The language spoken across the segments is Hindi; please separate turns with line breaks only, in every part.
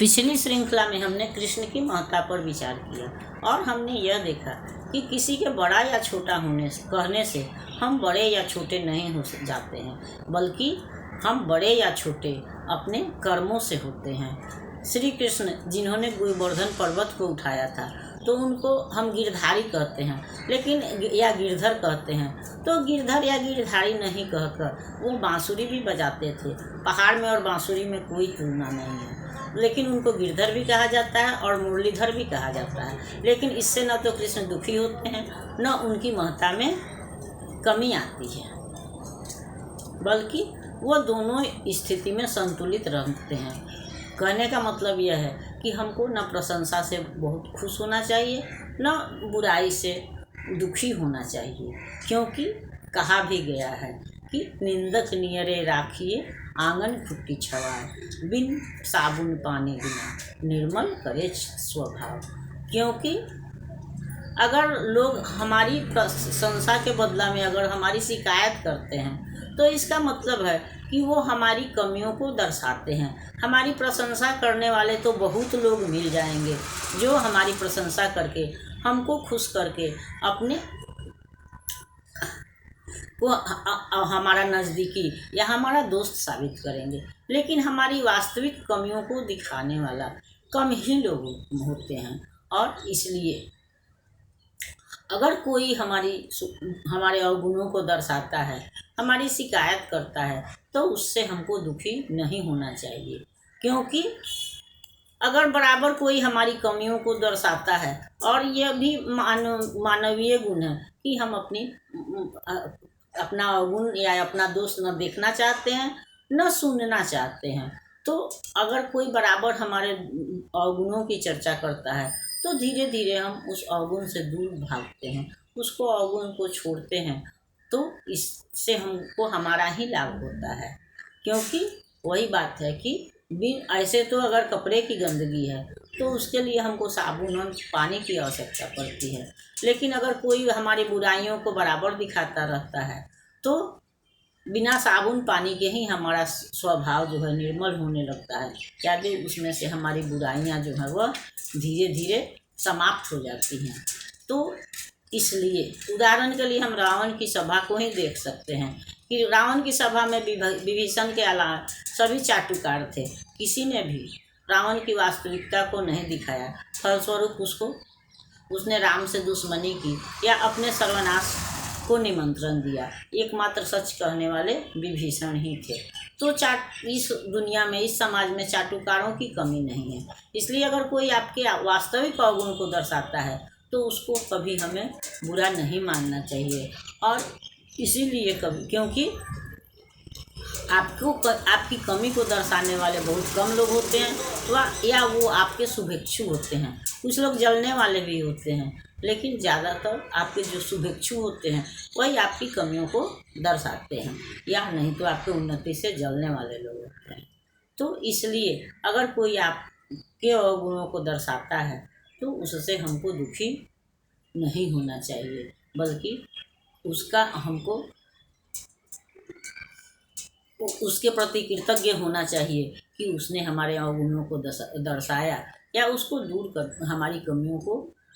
पिछली श्रृंखला में हमने कृष्ण की महत्ता पर विचार किया और हमने यह देखा कि किसी के बड़ा या छोटा कहने से हम बड़े या छोटे नहीं हो जाते हैं, बल्कि हम बड़े या छोटे अपने कर्मों से होते हैं। श्री कृष्ण जिन्होंने गोवर्धन पर्वत को उठाया था तो उनको हम गिरधारी कहते हैं, लेकिन या गिरधर कहते हैं। तो गिरधर या गिरधारी नहीं कहकर वो बांसुरी भी बजाते थे। पहाड़ में और बांसुरी में कोई तुलना नहीं है, लेकिन उनको गिरधर भी कहा जाता है और मुरलीधर भी कहा जाता है। लेकिन इससे न तो कृष्ण दुखी होते हैं, न उनकी महत्ता में कमी आती है, बल्कि वो दोनों स्थिति में संतुलित रहते हैं। कहने का मतलब यह है कि हमको न प्रशंसा से बहुत खुश होना चाहिए, न बुराई से दुखी होना चाहिए, क्योंकि कहा भी गया है कि निंदक नियरे राखिए आंगन फुट्टी छवाए, बिन साबुन पानी बिना निर्मल करे स्वभाव। क्योंकि अगर लोग हमारी प्रशंसा के बदला में अगर हमारी शिकायत करते हैं तो इसका मतलब है कि वो हमारी कमियों को दर्शाते हैं। हमारी प्रशंसा करने वाले तो बहुत लोग मिल जाएंगे जो हमारी प्रशंसा करके हमको खुश करके अपने वो हमारा नज़दीकी या हमारा दोस्त साबित करेंगे, लेकिन हमारी वास्तविक कमियों को दिखाने वाला कम ही लोग होते हैं। और इसलिए अगर कोई हमारे अवगुणों को दर्शाता है, हमारी शिकायत करता है, तो उससे हमको दुखी नहीं होना चाहिए। क्योंकि अगर बराबर कोई हमारी कमियों को दर्शाता है, और यह भी मानवीय गुण है कि हम अपना अवगुण या अपना दोष न देखना चाहते हैं, न सुनना चाहते हैं, तो अगर कोई बराबर हमारे अवगुणों की चर्चा करता है तो धीरे धीरे हम उस अवगुण से दूर भागते हैं, उसको अवगुण को छोड़ते हैं। तो इससे हमको हमारा ही लाभ होता है। क्योंकि वही बात है कि ऐसे तो अगर कपड़े की गंदगी है तो उसके लिए हमको साबुन और पानी की आवश्यकता पड़ती है, लेकिन अगर कोई हमारी बुराइयों को बराबर दिखाता रहता है तो बिना साबुन पानी के ही हमारा स्वभाव जो है निर्मल होने लगता है, यानी उसमें से हमारी बुराइयां जो है वह धीरे धीरे समाप्त हो जाती हैं। तो इसलिए उदाहरण के लिए हम रावण की सभा को ही देख सकते हैं कि रावण की सभा में विभीषण के अलावा सभी चाटुकार थे। किसी ने भी रावण की वास्तविकता को नहीं दिखाया, फलस्वरूप उसने राम से दुश्मनी की या अपने सर्वनाश को निमंत्रण दिया। एकमात्र सच कहने वाले विभीषण ही थे। तो इस दुनिया में, इस समाज में चाटुकारों की कमी नहीं है। इसलिए अगर कोई आपके वास्तविक अवगुण को दर्शाता है तो उसको कभी हमें बुरा नहीं मानना चाहिए। और इसीलिए क्योंकि आपकी कमी को दर्शाने वाले बहुत कम लोग होते हैं, या वो आपके शुभेच्छु होते हैं। कुछ लोग जलने वाले भी होते हैं, लेकिन ज़्यादातर आपके जो शुभेच्छु होते हैं वही आपकी कमियों को दर्शाते हैं, या नहीं तो आपके उन्नति से जलने वाले लोग होते हैं। तो इसलिए अगर कोई आपके अवगुणों को दर्शाता है तो उससे हमको दुखी नहीं होना चाहिए, बल्कि हमको उसके प्रति कृतज्ञ होना चाहिए कि उसने हमारे अवगुणों को दर्शाया, या उसको हमारी कमियों को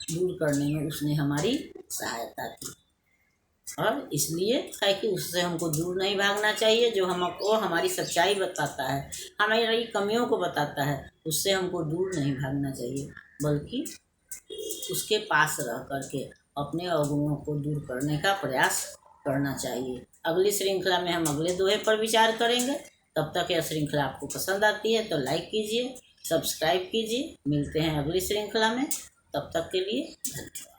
दूर करने में उसने हमारी सहायता की। और इसलिए है कि उससे हमको दूर नहीं भागना चाहिए। जो हमको हमारी सच्चाई बताता है, हमारी कमियों को बताता है, उससे हमको दूर नहीं भागना चाहिए, बल्कि उसके पास रह करके अपने अवगुणों को दूर करने का प्रयास करना चाहिए। अगली श्रृंखला में हम अगले दोहे पर विचार करेंगे। तब तक यह श्रृंखला आपको पसंद आती है तो लाइक कीजिए, सब्सक्राइब कीजिए। मिलते हैं अगली श्रृंखला में, तब तक के लिए धन्यवाद।